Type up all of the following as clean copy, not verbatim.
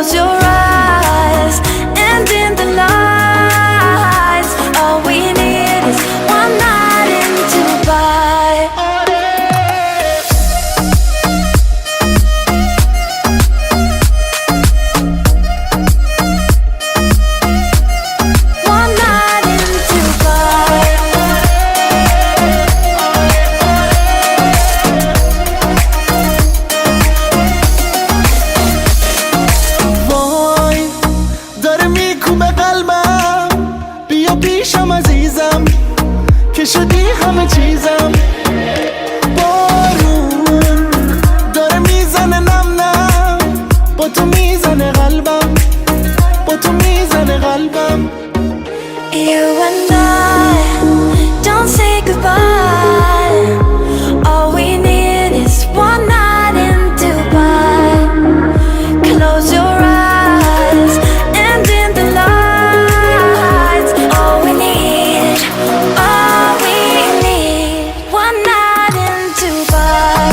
Close your eyes and in the lights. All we need is one night in Dubai. One night in Dubai. وای داره میکوبه قلبم، بیا پیشم عزیزم که شدی همه چیزم. بارون داره میزنه نم نم، با تو میزنه قلبم، با تو میزنه قلبم. You and I don't say goodbye. All we need is one night in Dubai. Close your eyes and in the lights. All we need, one night in Dubai.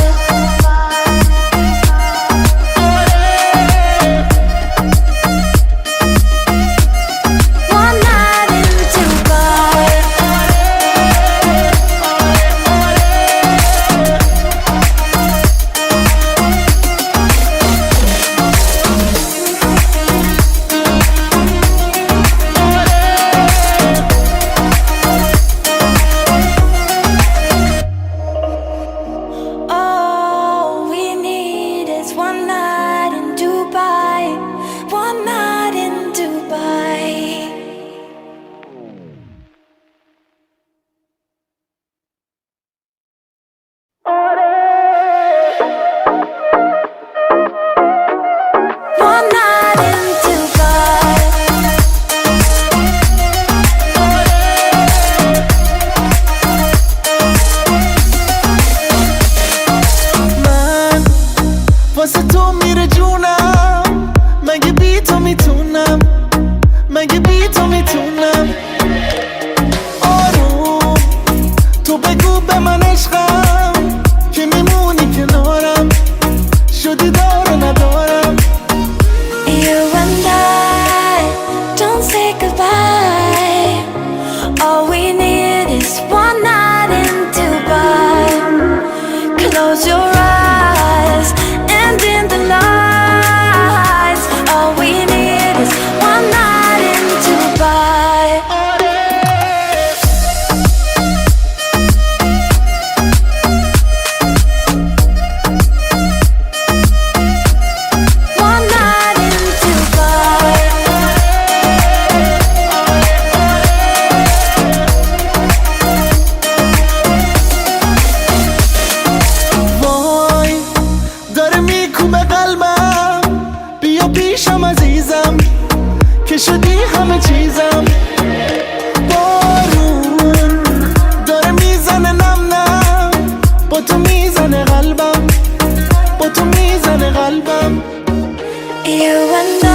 One night in Dubai. All we need is one night in Dubai. One night in Dubai. One night in Dubai. من واسه تو میره جونم، مگه بی تو میتونم، مگه بی تو میتونم. آروم تو بگو به من عشقم که میمونی کنارم، شدی داره ندارم. You and I don't say goodbye. All we need is one night in Dubai. Close your eyes and in the lights. All we need is one night in Dubai. One night in Dubai. وای داره میکوبه قلبم، بیا پیشم عزیزم که شدی همه چیزم. بارون داره میزنه نم نم، با تو میزنه قلبم، با تو میزنه قلبم. You and